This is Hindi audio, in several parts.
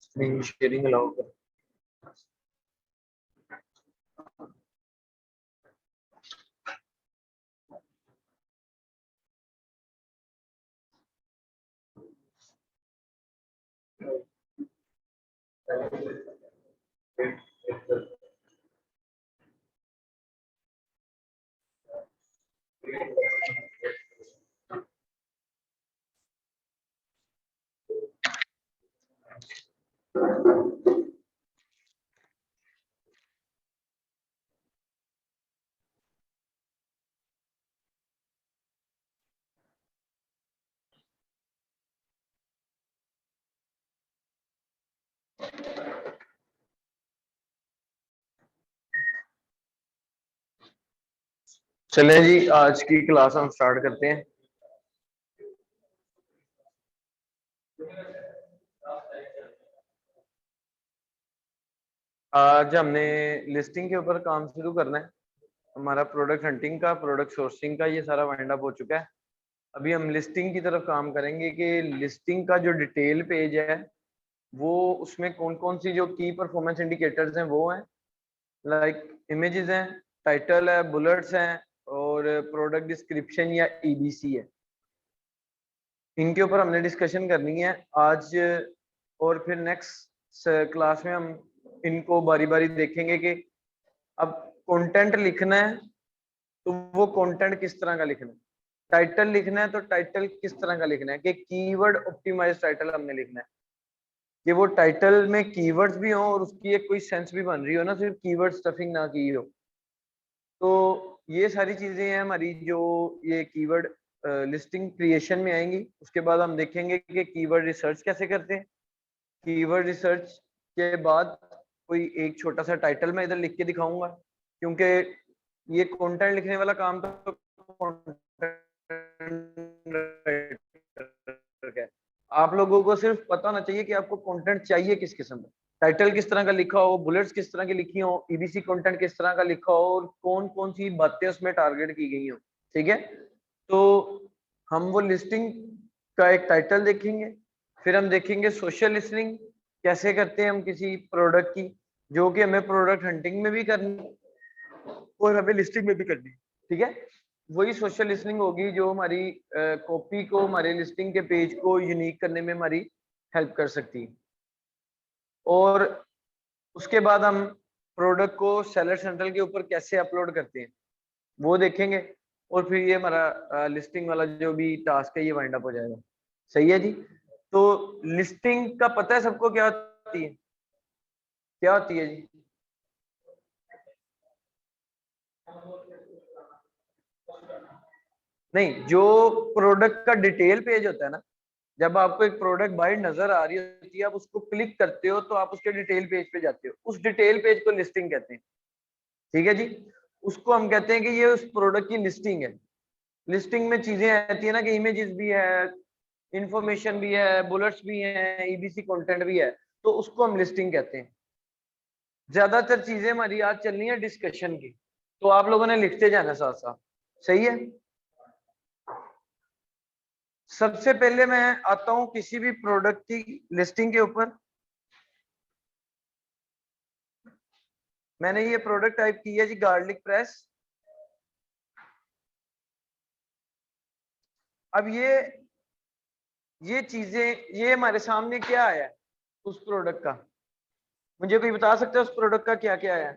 स्क्रीन शेयरिंग अलाउ कर। चले जी, आज की क्लास हम स्टार्ट करते हैं। आज हमने लिस्टिंग के ऊपर काम शुरू करना है। हमारा प्रोडक्ट हंटिंग का, प्रोडक्ट सोर्सिंग का ये सारा वाइंड अप हो चुका है। अभी हम लिस्टिंग की तरफ काम करेंगे कि लिस्टिंग का जो डिटेल पेज है वो उसमें कौन कौन सी जो की परफॉर्मेंस इंडिकेटर्स हैं वो हैं, लाइक इमेजेस हैं, टाइटल है, बुलेट्स हैं और प्रोडक्ट डिस्क्रिप्शन या ईबीसी है। इनके ऊपर हमने डिस्कशन करनी है आज, और फिर नेक्स्ट क्लास में हम इनको बारी बारी देखेंगे कि अब कंटेंट लिखना है तो वो कंटेंट किस तरह का लिखना है, टाइटल लिखना है तो टाइटल किस तरह का लिखना है, कि कीवर्ड ऑप्टिमाइज टाइटल हमने लिखना है कि वो टाइटल में कीवर्ड्स भी हो और उसकी एक कोई सेंस भी बन रही हो ना, सिर्फ कीवर्ड स्टफिंग ना की हो। तो ये सारी चीजें हैं हमारी जो ये कीवर्ड लिस्टिंग क्रिएशन में आएंगी। उसके बाद हम देखेंगे कि कीवर्ड रिसर्च कैसे करते हैं। कीवर्ड रिसर्च के बाद कोई एक छोटा सा टाइटल मैं इधर लिख के दिखाऊंगा, क्योंकि ये कंटेंट लिखने वाला काम तो है। आप लोगों को सिर्फ पता होना चाहिए कि आपको कंटेंट चाहिए किस किस्म का, टाइटल किस तरह का लिखा हो, बुलेट्स किस तरह की लिखी हो, ईबीसी कंटेंट किस तरह का लिखा हो और कौन कौन सी बातें उसमें टारगेट की गई हो। ठीक है, तो हम वो लिस्टिंग का एक टाइटल देखेंगे, फिर हम देखेंगे सोशल लिसनिंग कैसे करते हैं हम किसी प्रोडक्ट की, जो कि हमें प्रोडक्ट हंटिंग में भी करनी और हमें लिस्टिंग में भी करनी। ठीक है, वही सोशल लिसनिंग होगी जो हमारी कॉपी को, हमारे लिस्टिंग के पेज को यूनिक करने में हमारी हेल्प कर सकती है। और उसके बाद हम प्रोडक्ट को सेलर सेंट्रल के ऊपर कैसे अपलोड करते हैं वो देखेंगे, और फिर ये हमारा लिस्टिंग वाला जो भी टास्क है ये वाइंड अप हो जाएगा। सही है जी। तो लिस्टिंग का पता है सबको क्या होती है, क्या होती है जी? नहीं, जो प्रोडक्ट का डिटेल पेज होता है ना, जब आपको एक प्रोडक्ट बाइट नजर आ रही होती है, आप उसको क्लिक करते हो तो आप उसके डिटेल पेज पे जाते हो, उस डिटेल पेज को लिस्टिंग कहते हैं। ठीक है जी, उसको हम कहते हैं कि ये उस प्रोडक्ट की लिस्टिंग है। लिस्टिंग में चीजें आती है ना कि इमेजेस भी है, इंफॉर्मेशन भी है, बुलेट्स भी है, ईबीसी कंटेंट भी है, तो उसको हम लिस्टिंग कहते हैं। ज्यादातर चीजें हमारी आज चलनी है डिस्कशन की, तो आप लोगों ने लिखते जाना साथ साथ। सही है, सबसे पहले मैं आता हूं किसी भी प्रोडक्ट की लिस्टिंग के ऊपर। मैंने ये प्रोडक्ट टाइप की है जी, गार्लिक प्रेस। अब ये चीजें, ये हमारे सामने क्या आया है उस प्रोडक्ट का, मुझे कोई बता सकता है उस प्रोडक्ट का क्या क्या है?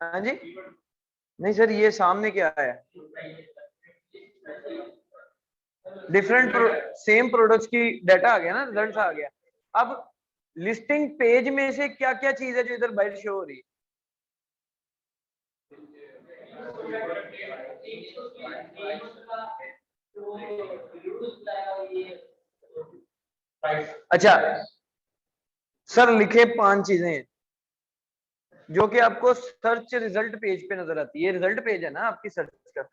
हाँ जी, नहीं सर, ये सामने क्या है? डिफरेंट सेम प्रोडक्ट्स की डाटा आ गया ना, रिजल्ट आ गया। अब लिस्टिंग पेज में से क्या क्या चीज है जो इधर बाहर शो हो रही है? अच्छा सर, लिखे 5 चीजें हैं जो कि आपको सर्च रिजल्ट पेज पे नजर आती है। रिजल्ट पेज है ना आपकी सर्च का,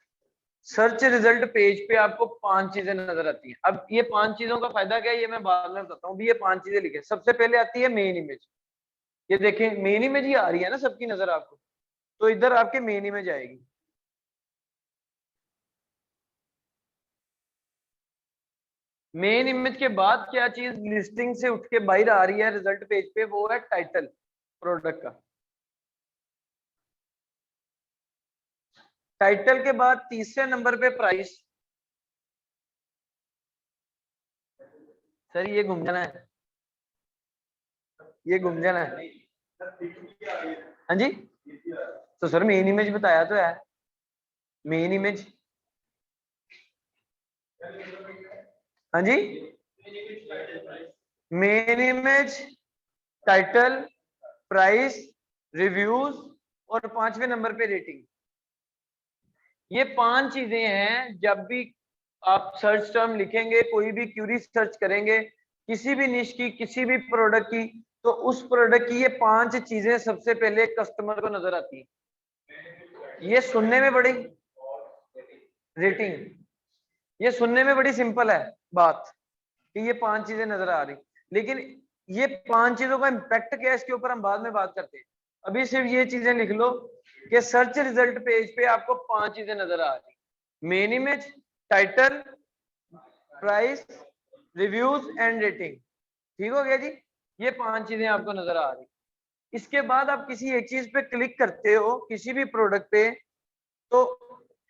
सर्च रिजल्ट पेज पे आपको 5 चीजें नजर आती हैं। अब ये 5 चीजों का फायदा क्या है ये मैं बाद में बताता हूँ। ये 5 चीजें लिखे, सबसे पहले आती है मेन इमेज। ये देखें मेन इमेज ही आ रही है ना सबकी नजर आपको, तो इधर आपके मेन इमेज आएगी। मेन इमेज के बाद क्या चीज लिस्टिंग से उठ के बाहर आ रही है रिजल्ट पेज पे, वो है टाइटल प्रोडक्ट का। टाइटल के बाद तीसरे नंबर पे प्राइस। सर ये घूम जाना है, ये घूम जाना है। हाँ जी, तो सर मेन इमेज बताया तो है, मेन इमेज। हाँ जी, main image, title, price, reviews और पांचवें नंबर पे रेटिंग। ये 5 चीजें हैं। जब भी आप सर्च टर्म लिखेंगे, कोई भी क्यूरी सर्च करेंगे किसी भी निश की, किसी भी प्रोडक्ट की, तो उस प्रोडक्ट की ये 5 चीजें सबसे पहले कस्टमर को नजर आती है। ये सुनने में बड़ी रेटिंग, ये सुनने में बड़ी सिंपल है बात कि ये 5 चीजें नजर आ रही, लेकिन ये 5 चीजों का इम्पैक्ट क्या है इसके ऊपर हम बाद में बात करते हैं। अभी सिर्फ ये चीजें लिख लो कि सर्च रिजल्ट पेज पे आपको 5 चीजें नजर आ रही, main image, title, price, reviews and rating. ठीक हो गया जी, ये 5 चीजें आपको नजर आ रही। इसके बाद आप किसी एक चीज पे क्लिक करते हो किसी भी प्रोडक्ट पे, तो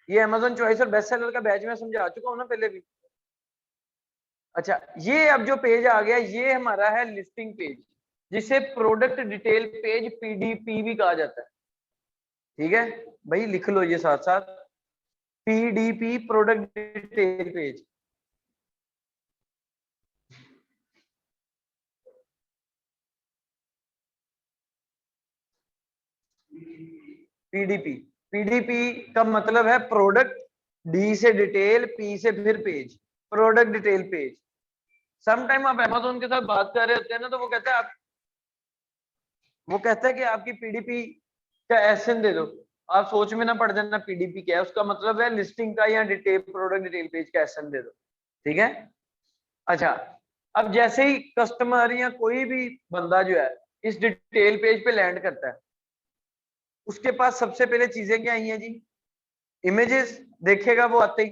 ये अमेजोन चॉइस और बेस्ट सेलर का बैच में समझा चुका हूं ना पहले भी। अच्छा, ये अब जो पेज आ गया ये हमारा है लिस्टिंग पेज, जिसे प्रोडक्ट डिटेल पेज पीडीपी भी कहा जाता है। ठीक है भाई, लिख लो ये साथ साथ, PDP product detail page. PDP, PDP का मतलब है प्रोडक्ट, डी से डिटेल, पी से फिर page, product detail page. Sometime आप अमेजोन के साथ बात कर रहे होते हैं ना, तो वो कहता है कि आपकी पीडीपी का एसएन दे दो। आप सोच में ना पड़ जाना पीडीपी क्या है, उसका मतलब है लिस्टिंग का या डिटेल प्रोडक्ट डिटेल पेज का एसएन दे दो। ठीक है। अच्छा, अब जैसे ही कस्टमर या कोई भी बंदा जो है इस डिटेल पेज पे लैंड करता है, उसके पास सबसे पहले चीजें क्या आई हैं जी? इमेजेस देखेगा वो आते ही,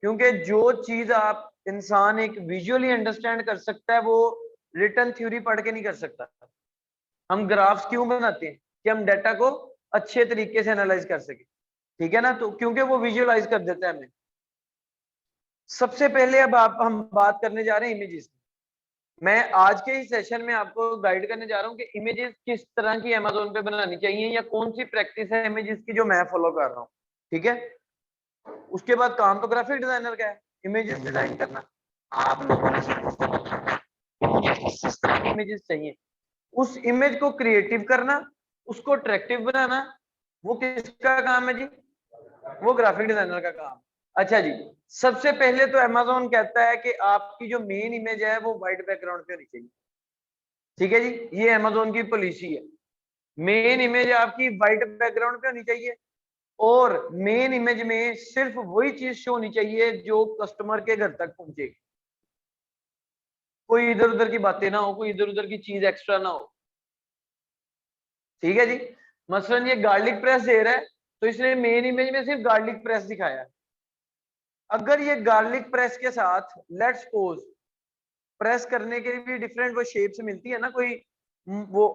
क्योंकि जो चीज आप इंसान एक विजुअली अंडरस्टैंड कर सकता है वो रिटर्न थ्योरी पढ़ के नहीं कर सकता। हम ग्राफ्स क्यों बनाते हैं? कि हम डाटा को अच्छे तरीके से एनालाइज कर सके। ठीक है ना, तो क्योंकि वो विजुअलाइज कर देता है हमें। सबसे पहले अब हम बात करने जा रहे हैं इमेजेस की। मैं आज के इस सेशन में आपको गाइड करने जा रहा हूं कि इमेजेस किस तरह की अमेजोन पे बनानी चाहिए, या कौन सी प्रैक्टिस है इमेजेस की जो मैं फॉलो कर रहा हूँ। ठीक है। उसके बाद काम तो ग्राफिक डिजाइनर का है, इमेजेस डिजाइन करना। आप लोगों ने सिर्फ उसको बताना कि मुझे किस तरह की इमेजेस चाहिए, उस इमेज को क्रिएटिव करना, उसको अट्रैक्टिव बनाना, वो किसका काम है जी? वो ग्राफिक डिजाइनर का काम। अच्छा जी, सबसे पहले तो अमेजोन कहता है कि आपकी जो मेन इमेज है वो व्हाइट बैकग्राउंड पे होनी चाहिए। ठीक है जी, ये अमेजोन की पॉलिसी है। मेन इमेज आपकी व्हाइट बैकग्राउंड पे होनी चाहिए, और मेन इमेज में सिर्फ वही चीज शो होनी चाहिए जो कस्टमर के घर तक पहुंचेगी। कोई इधर उधर की बातें ना हो, कोई इधर उधर की चीज एक्स्ट्रा ना हो। ठीक है जी। मसलन ये गार्लिक प्रेस दे रहा है, तो इसने मेन इमेज में सिर्फ गार्लिक प्रेस दिखाया है। अगर ये गार्लिक प्रेस के साथ लेट्स सपोज प्रेस करने के लिए भी डिफरेंट वो शेप्स मिलती है ना, कोई वो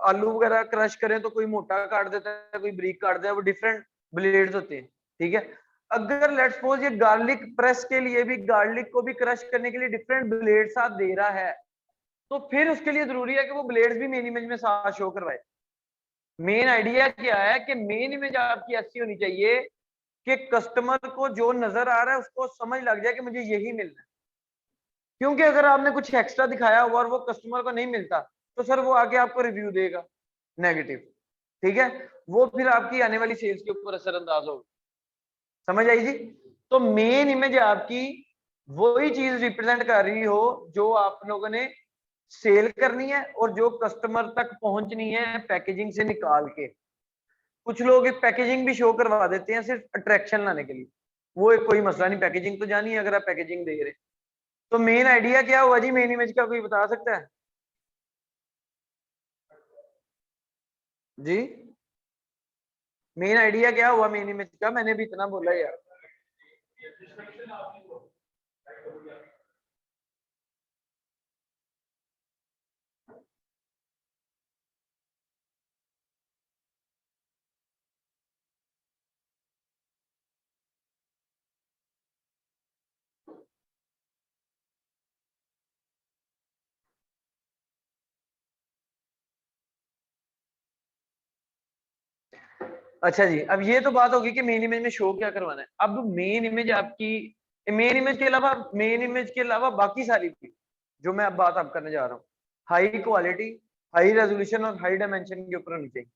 आलू वगैरह क्रश करें तो कोई मोटा काट देता है, कोई ब्रीक काट देता है, वो डिफरेंट ब्लेड्स होते हैं। ठीक है। अगर लेट्स सपोज ये गार्लिक प्रेस के लिए भी, गार्लिक को भी क्रश करने के लिए डिफरेंट ब्लेड साथ दे रहा है, तो फिर उसके लिए जरूरी है कि वो ब्लेड्स भी मेन इमेज में साथ शो करवाए। मेन आइडिया क्या है कि मेन इमेज आपकी ऐसी होनी चाहिए कि कस्टमर को जो नजर आ रहा है उसको समझ लग जाए कि मुझे यही मिलना है। क्योंकि अगर आपने कुछ एक्स्ट्रा दिखाया हुआ और वो कस्टमर को नहीं मिलता, तो सर वो आके आपको रिव्यू देगा नेगेटिव। ठीक है, वो फिर आपकी आने वाली सेल्स के ऊपर असरअंदाज होगा। समझ आई जी? तो मेन इमेज आपकी वही चीज रिप्रेजेंट कर रही हो जो आप लोगों ने सेल करनी है और जो कस्टमर तक पहुंचनी है पैकेजिंग से निकाल के। कुछ लोग पैकेजिंग भी शो करवा देते हैं सिर्फ अट्रैक्शन लाने के लिए, वो एक कोई मसला नहीं, पैकेजिंग तो जानी है अगर आप पैकेजिंग दे रहे हैं। तो मेन आइडिया क्या हुआ जी मेन इमेज का, कोई बता सकता है जी? मेन आइडिया क्या हुआ मेन इमेज का? मैंने भी इतना बोला यार। अच्छा जी, अब ये तो बात होगी कि मेन इमेज में शो क्या करवाना है। अब मेन इमेज आपकी, मेन इमेज के अलावा बाकी सारी थी जो मैं अब बात आप करने जा रहा हूँ, हाई क्वालिटी, हाई रेजोल्यूशन और हाई डायमेंशन के ऊपर होनी चाहिए,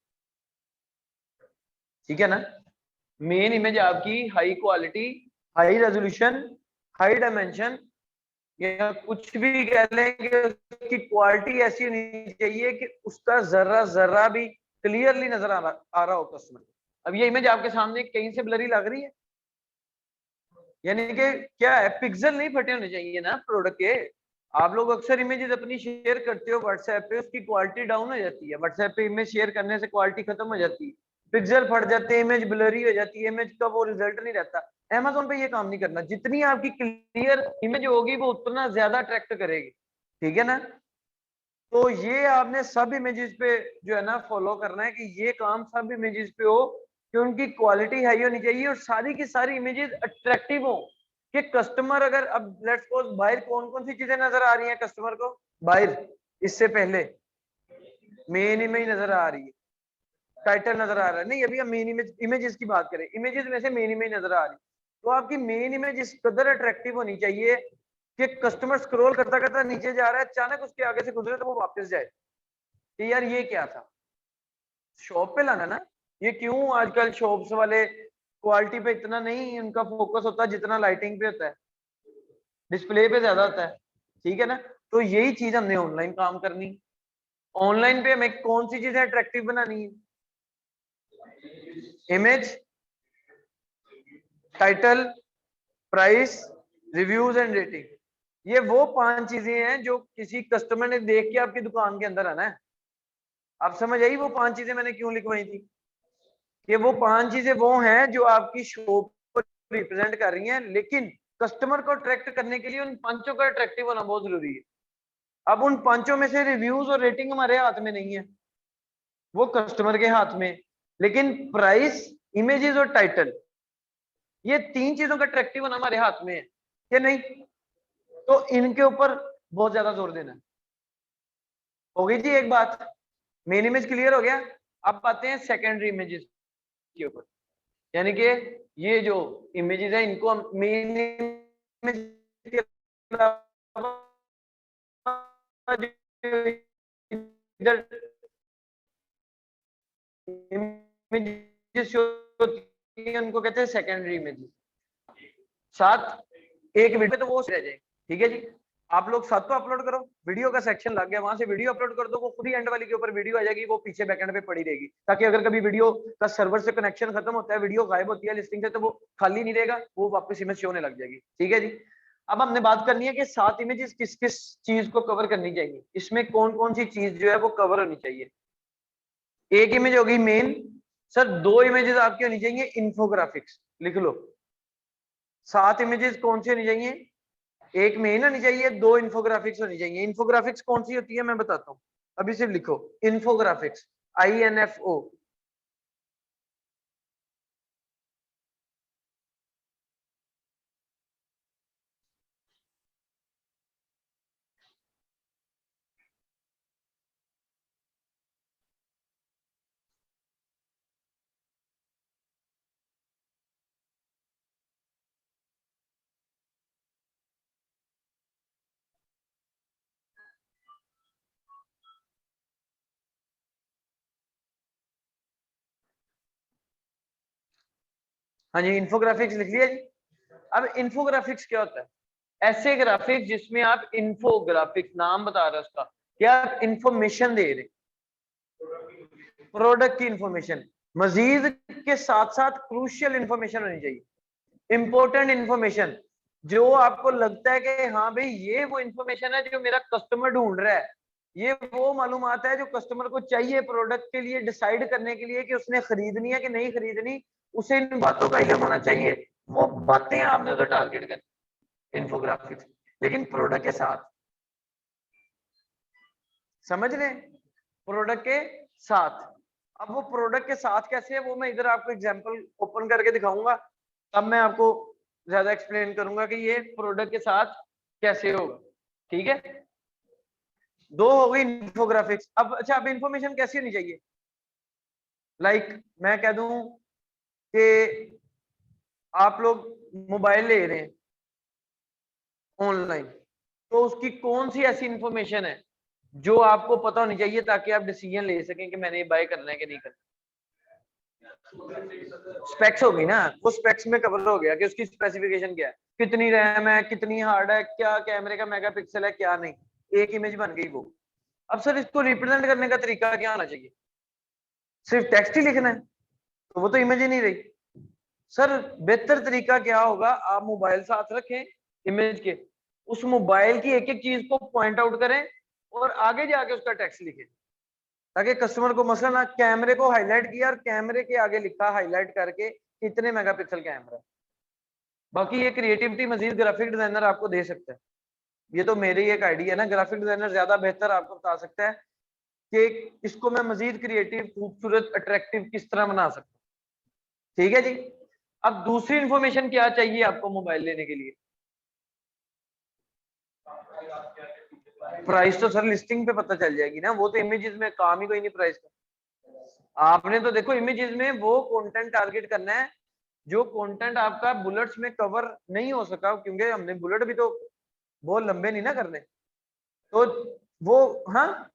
ठीक है ना। मेन इमेज आपकी high quality, high resolution, high dimension, या कुछ भी कह लें कि उसकी क्वालिटी ऐसी होनी चाहिए कि उसका जरा जरा भी क्लियरली नजर आ रहा हो कस्टमर। अब ये इमेज आपके सामने कहीं से ब्लरी लग रही है, यानी कि क्या है, पिक्सल नहीं फटे होने चाहिए ना प्रोडक्ट के। आप लोग अक्सर इमेजेस अपनी शेयर करते हो व्हाट्सएप पे, उसकी क्वालिटी डाउन हो जाती है, व्हाट्सएप पे इमेज शेयर करने से क्वालिटी खत्म हो जाती है, पिक्सल फट जाते हैं, इमेज ब्लरी हो जाती है, इमेज का वो रिजल्ट नहीं रहता। अमेजोन पे ये काम नहीं करना, जितनी आपकी क्लियर इमेज होगी वो उतना ज्यादा अट्रैक्ट करेगी, ठीक है ना। तो ये आपने सब इमेजेस पे जो है ना फॉलो करना है कि ये काम सब इमेजेस पे हो कि उनकी क्वालिटी हाई होनी चाहिए और सारी की सारी इमेजेस अट्रैक्टिव हो कि कस्टमर अगर, अब लेट्स सपोज बाहर कौन कौन सी चीजें नजर आ रही हैं कस्टमर को बाहर, इससे पहले मेन इमेज नजर आ रही है, टाइटल नजर आ रहा है, नहीं अभी हम मेन इमेजेस की बात करें, इमेजेस में से मेन इमेज नजर आ रही है, तो आपकी मेन इमेज इस कदर अट्रैक्टिव होनी चाहिए कि कस्टमर स्क्रॉल करता करता नीचे जा रहा है, अचानक उसके आगे से गुजरे तो वो वापस जाए कि यार ये क्या था। शॉप पे लाना ना, ये क्यों आजकल शॉप्स वाले क्वालिटी पे इतना नहीं उनका फोकस होता जितना लाइटिंग पे होता है, डिस्प्ले पे ज्यादा होता है, ठीक है ना। तो यही चीज हमने ऑनलाइन काम करनी, ऑनलाइन पे हमें कौन सी चीजें अट्रैक्टिव बनानी है, image, title, price, reviews and rating, ये वो 5 चीजें हैं जो किसी कस्टमर ने देख के आपकी दुकान के अंदर आना है। आप समझ आई वो 5 चीजें मैंने क्यों लिखवाई थी, कि वो 5 चीजें वो हैं जो आपकी शॉप को रिप्रेजेंट कर रही हैं, लेकिन कस्टमर को अट्रैक्ट करने के लिए उन पांचों का अट्रैक्टिव होना बहुत जरूरी है। अब उन पांचों में से रिव्यूज और रेटिंग हमारे हाथ में नहीं है, वो कस्टमर के हाथ में, लेकिन प्राइस, इमेजेस और टाइटल, ये 3 चीजों का अट्रैक्टिव होना हमारे हाथ में है कि नहीं। तो इनके ऊपर बहुत ज्यादा जोर देना है। हो गई जी एक बात, मेन इमेज क्लियर हो गया। अब आते हैं सेकेंडरी इमेजेस के ऊपर, यानी कि ये जो इमेजेस है इनको हम मेन इमेज के अलावा इधर इमेजेस होती है उनको कहते हैं सेकेंडरी इमेजेस। साथ एक वीडियो तो वो रह जाए, ठीक है जी। आप लोग साथ तो अपलोड करो, वीडियो का सेक्शन लग गया, वहां से वीडियो अपलोड कर दो, वो खुद ही एंड वाली के ऊपर वीडियो आ जाएगी, वो पीछे बैकएंड पे पड़ी रहेगी, ताकि अगर कभी वीडियो का सर्वर से कनेक्शन खत्म होता है, वीडियो गायब होती है लिस्टिंग से, तो वो खाली नहीं रहेगा, वो वापस इमेज शो होने लग जाएगी, ठीक है जी। अब हमने बात करनी है कि 7 इमेजेस किस किस चीज को कवर करनी चाहिए, इसमें कौन कौन सी चीज जो है वो कवर होनी चाहिए। एक इमेज होगी मेन, सर 2 इमेजेस आपकी होनी चाहिए इन्फोग्राफिक्स, लिख लो। 7 इमेजेस कौन सी होनी चाहिए, एक मेन होनी चाहिए, 2 इन्फोग्राफिक्स होनी चाहिए। इन्फोग्राफिक्स कौन सी होती है मैं बताता हूँ, अभी सिर्फ लिखो इन्फोग्राफिक्स, INFO। हाँ जी, इन्फोग्राफिक्स लिख लिया जी। अब इन्फोग्राफिक्स क्या होता है, ऐसे ग्राफिक्स जिसमें आप, इन्फोग्राफिक्स नाम बता रहा है उसका, क्या आप इंफॉर्मेशन दे रहे, प्रोडक्ट की इंफॉर्मेशन, मजीद के साथ साथ क्रूशियल इंफॉर्मेशन होनी चाहिए, इंपॉर्टेंट इंफॉर्मेशन, जो आपको लगता है कि हाँ भाई ये वो इंफॉर्मेशन है जो मेरा कस्टमर ढूंढ रहा है, ये वो मालूमात है जो कस्टमर को चाहिए प्रोडक्ट के लिए डिसाइड करने के लिए कि उसने खरीदनी है कि नहीं खरीदनी, उसे इन बातों का इल्म होना चाहिए। वो बातें आपने तो टारगेट कर इन्फोग्राफिक्स, लेकिन प्रोडक्ट के साथ, समझ रहे, प्रोडक्ट के साथ। अब वो प्रोडक्ट के साथ कैसे है वो मैं इधर आपको एग्जांपल ओपन करके दिखाऊंगा, तब मैं आपको ज्यादा एक्सप्लेन करूंगा कि ये प्रोडक्ट के साथ कैसे होगा, ठीक है। 2 हो गई इन्फोग्राफिक्स। अब अच्छा, अब इंफॉर्मेशन कैसी होनी चाहिए, लाइक मैं कह दूं कि आप लोग मोबाइल ले रहे हैं ऑनलाइन, तो उसकी कौन सी ऐसी इंफॉर्मेशन है जो आपको पता होनी चाहिए ताकि आप डिसीजन ले सकें कि मैंने ये बाय करना है कि नहीं करना। स्पेक्स हो गई ना, वो स्पेक्स में कवर हो गया कि उसकी स्पेसिफिकेशन क्या है, कितनी रैम है, कितनी हार्ड है, क्या कैमरे का मेगापिक्सल है, क्या नहीं, एक इमेज बन गई वो। अब सर इसको रिप्रेजेंट करने का तरीका क्या होना चाहिए? सिर्फ टेक्स्ट ही लिखना है? तो वो तो इमेज ही नहीं रही। सर बेहतर तरीका क्या होगा, आप मोबाइल साथ रखें इमेज के, उस मोबाइल की एक एक चीज को पॉइंट आउट करें और आगे जाके उसका टेक्स्ट लिखें, ताकि कस्टमर को मसला कैमरे को हाईलाइट किया और कैमरे के आगे लिखा हाईलाइट करके इतने मेगापिक्सल कैमरा है। बाकी ये क्रिएटिविटी मजीद ग्राफिक डिजाइनर आपको दे सकता है, ये तो मेरी एक आइडिया है ना, ग्राफिक डिजाइनर ज्यादा बेहतर आपको बता सकता है कि इसको मैं मजीद क्रिएटिव, खूबसूरत, अट्रैक्टिव किस तरह बना सकता हूँ। ठीक है जी। अब दूसरी इंफॉर्मेशन क्या चाहिए आपको मोबाइल लेने के लिए? प्राइस तो सर लिस्टिंग पे पता चल जाएगी ना, वो तो इमेजेस में काम ही कोई नहीं प्राइस का। आपने तो देखो इमेजेस में वो कंटेंट टारगेट करना है जो कंटेंट आपका बुलेट्स में कवर नहीं हो सका, क्योंकि हमने बुलेट भी तो बहुत लंबे नहीं ना करने, तो वो, हाँ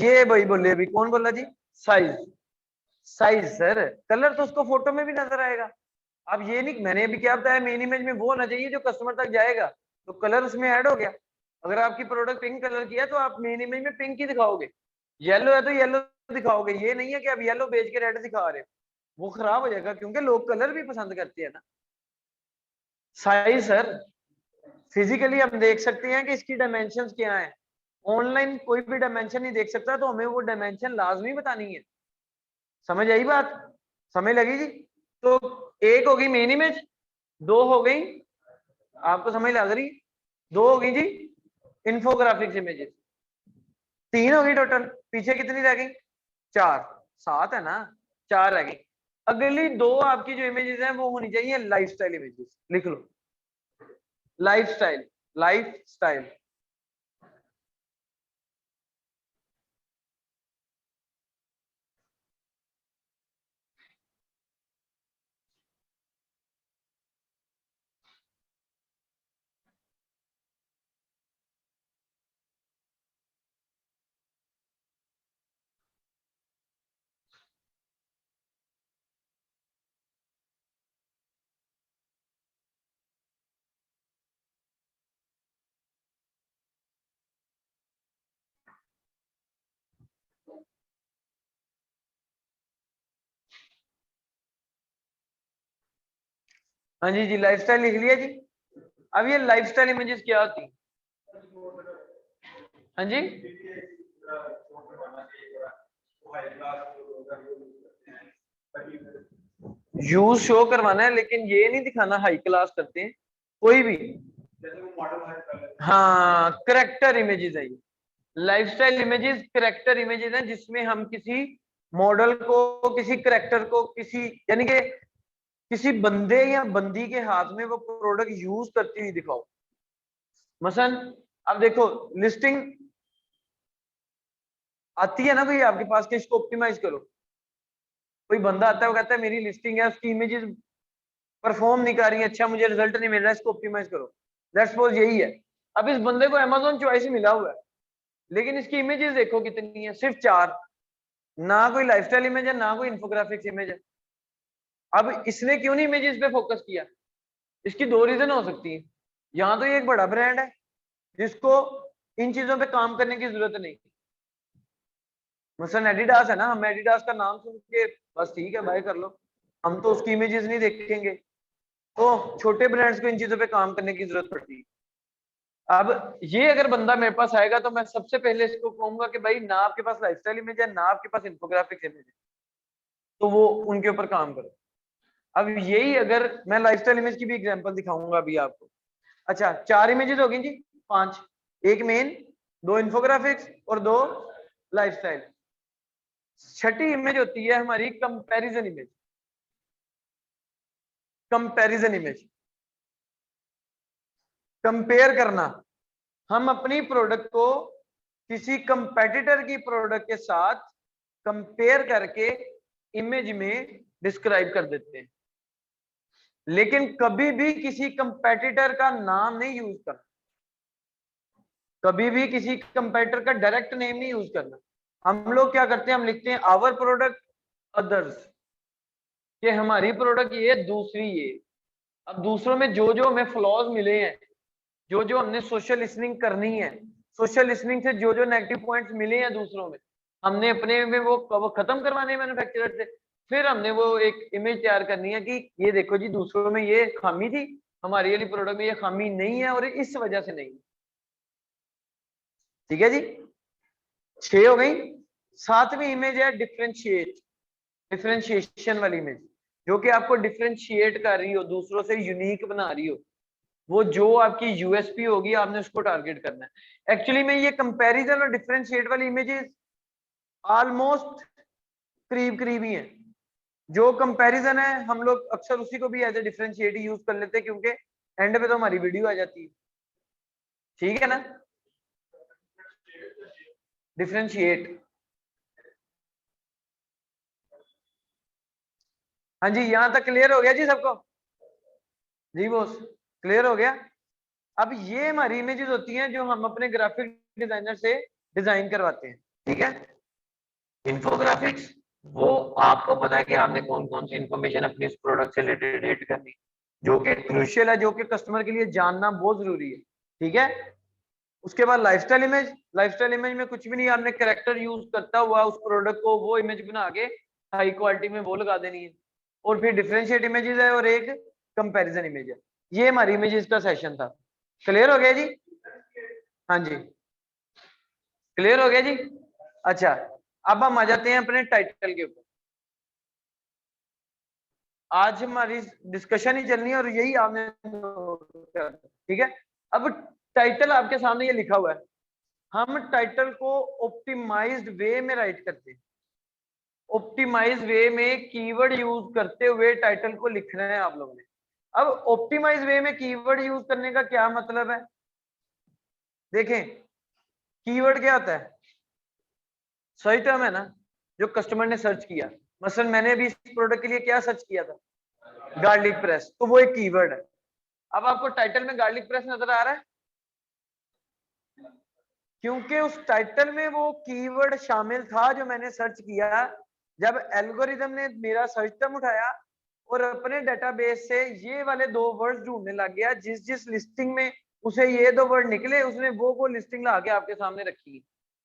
ये भाई बोले, अभी कौन बोला जी? साइज, साइज सर, कलर तो उसको फोटो में भी नजर आएगा। अब ये नहीं, मैंने अभी क्या बताया, मेन इमेज में वो होना चाहिए जो कस्टमर तक जाएगा, तो कलर उसमें ऐड हो गया। अगर आपकी प्रोडक्ट पिंक कलर की है तो आप मेन इमेज में पिंक ही दिखाओगे, येलो है तो येलो दिखाओगे, ये नहीं है कि आप येलो बेच के रेड दिखा रहे हो, वो खराब हो जाएगा, क्योंकि लोग कलर भी पसंद करते हैं ना। साइज सर, फिजिकली हम देख सकते हैं कि इसकी डायमेंशंस क्या है, ऑनलाइन कोई भी डायमेंशन नहीं देख सकता, तो हमें वो डायमेंशन लाजमी बतानी है। समझ आई बात? समझ लगी जी? तो एक होगी मेन इमेज, दो हो गई, आपको समझ लग रही, दो होगी जी इंफोग्राफिक्स इमेजेस, तीन होगी टोटल, पीछे कितनी रह गई? चार, सात है ना, चार रह गई। अगली दो आपकी जो इमेजेस हैं वो होनी चाहिए लाइफस्टाइल इमेजेस, लिख लो लाइफस्टाइल, लाइफस्टाइल। हाँ जी जी, लाइफस्टाइल लिख लिया जी। अब ये लाइफस्टाइल इमेजेस क्या होती? हाँ जी, यूज शो करवाना है, लेकिन ये नहीं दिखाना हाई क्लास करते हैं कोई भी। हाँ, करेक्टर इमेजेस है ये, लाइफस्टाइल इमेजेस करेक्टर इमेजेस हैं, जिसमें हम किसी मॉडल को, किसी करेक्टर को, किसी यानी कि किसी बंदे या बंदी के हाथ में वो प्रोडक्ट यूज करती हुई दिखाओ। मसलन अब देखो, लिस्टिंग आती है ना कोई आपके पास कि इसको ऑप्टिमाइज करो, कोई बंदा आता है वो कहता है मेरी लिस्टिंग है, उसकी इमेजेस परफॉर्म नहीं कर रही है, अच्छा मुझे रिजल्ट नहीं मिल रहा है, इसको ऑप्टिमाइज करो। लेट्स सपोज यही है। अब इस बंदे को अमेजोन चॉइस मिला हुआ है, लेकिन इसकी इमेजेस देखो कितनी है, सिर्फ चार, ना कोई लाइफस्टाइल इमेज है, ना कोई इन्फोग्राफिक्स इमेज है। अब इसने क्यों नहीं इमेजेस पे फोकस किया? इसकी दो रीजन हो सकती है, यहाँ तो ये एक बड़ा ब्रांड है जिसको इन चीजों पे काम करने की जरूरत नहीं। मसलन एडिडास है ना, हम एडिडास का नाम सुन के बस ठीक है बाय कर लो, हम तो उसकी इमेजेस नहीं देखेंगे। तो छोटे ब्रांड्स को इन चीजों पे काम करने की जरूरत पड़ती है। अब ये अगर बंदा मेरे पास आएगा तो मैं सबसे पहले इसको कहूंगा कि भाई ना आपके पास लाइफस्टाइल इमेज है, ना आपके पास इन्फोग्राफिक्स इमेज है, तो वो उनके ऊपर काम करो। अब यही अगर मैं लाइफस्टाइल इमेज की भी एग्जांपल दिखाऊंगा अभी आपको। अच्छा, चार इमेजेस होगी जी, पांच, एक मेन, दो इन्फोग्राफिक्स और दो लाइफस्टाइल। छठी इमेज होती है हमारी comparison image. Comparison image, compare करना, हम अपनी प्रोडक्ट को किसी कंपेटिटर की प्रोडक्ट के साथ कंपेयर करके इमेज में डिस्क्राइब कर देते हैं, लेकिन कभी भी किसी कंपेटिटर का नाम नहीं यूज करना, कभी भी किसी कंपेटिटर का डायरेक्ट नेम नहीं यूज करना। हम लोग क्या करते हैं, हम लिखते हैं आवर प्रोडक्ट अदर्स, कि हमारी प्रोडक्ट ये, दूसरी ये। अब दूसरों में जो जो हमें फ्लॉज मिले हैं, जो जो हमने सोशल लिसनिंग करनी है, सोशल लिसनिंग से जो जो नेगेटिव पॉइंट्स मिले हैं दूसरों में, हमने अपने में वो खत्म करवाने मैन्युफैक्चरर से। फिर हमने वो एक इमेज तैयार करनी है कि ये देखो जी, दूसरों में ये खामी थी, हमारी वाली प्रोडक्ट में ये खामी नहीं है और इस वजह से नहीं। ठीक है जी, 6 हो गई। 7वीं इमेज है डिफरेंशिएट, डिफरेंशिएशन वाली इमेज, जो कि आपको डिफरेंशिएट कर रही हो, दूसरों से यूनिक बना रही हो। वो जो आपकी यूएसपी होगी, आपने उसको टारगेट करना है। एक्चुअली में ये कंपैरिजन और डिफरेंशिएट वाली इमेजेस ऑलमोस्ट करीब करीब ही है। जो कंपैरिजन है हम लोग अक्सर उसी को भी एज ए डिफरेंशिएट यूज कर लेते हैं, क्योंकि एंड पे तो हमारी वीडियो आ जाती है। ठीक है ना, डिफरेंशिएट। हाँ जी, यहां तक क्लियर हो गया जी सबको? जी बॉस, क्लियर हो गया। अब ये हमारी इमेजेस होती हैं जो हम अपने ग्राफिक डिजाइनर से डिजाइन करवाते हैं। ठीक है, इन्फोग्राफिक्स, वो आपको पता है कि आपने कौन कौन सी इंफॉर्मेशन अपनी इस प्रोडक्ट से रिलेटेड एड करनी, जो कि क्रूशियल है, जो कि कस्टमर के लिए जानना बहुत जरूरी है। ठीक है, उसके बाद लाइफस्टाइल इमेज। लाइफस्टाइल इमेज में कुछ भी नहीं, आपने कैरेक्टर यूज करता हुआ उस प्रोडक्ट को वो इमेज बना के हाई क्वालिटी में वो लगा देनी है। और फिर डिफरेंशिएट इमेजेस है और एक कंपैरिजन इमेज है। ये हमारी इमेजेस का सेशन था। क्लियर हो गया जी? हाँ जी, क्लियर हो गया जी। अच्छा, अब हम आ जाते हैं अपने टाइटल के ऊपर। आज हमारी डिस्कशन ही चलनी है और यही आपने, ठीक है। अब टाइटल आपके सामने ये लिखा हुआ है, हम टाइटल को ऑप्टिमाइज्ड वे में राइट करते हैं। ऑप्टिमाइज वे में कीवर्ड यूज करते हुए टाइटल को लिखना है आप लोगों ने। अब ऑप्टिमाइज वे में कीवर्ड यूज करने का क्या मतलब है? देखें, कीवर्ड क्या होता है? सही टर्म है ना, जो कस्टमर ने सर्च किया। मसलन मैंने अभी इस प्रोडक्ट के लिए क्या सर्च किया था, गार्लिक प्रेस, तो वो एक कीवर्ड है। अब आपको टाइटल में गार्लिक प्रेस नजर आ रहा है, क्योंकि उस टाइटल में वो कीवर्ड शामिल था जो मैंने सर्च किया। जब एल्गोरिदम ने मेरा सर्च टर्म उठाया और अपने डेटाबेस से ये वाले 2 वर्ड्स ढूंढने लग गया, जिस जिस लिस्टिंग में उसे ये 2 वर्ड निकले, उसने वो लिस्टिंग ला के आपके सामने रखी।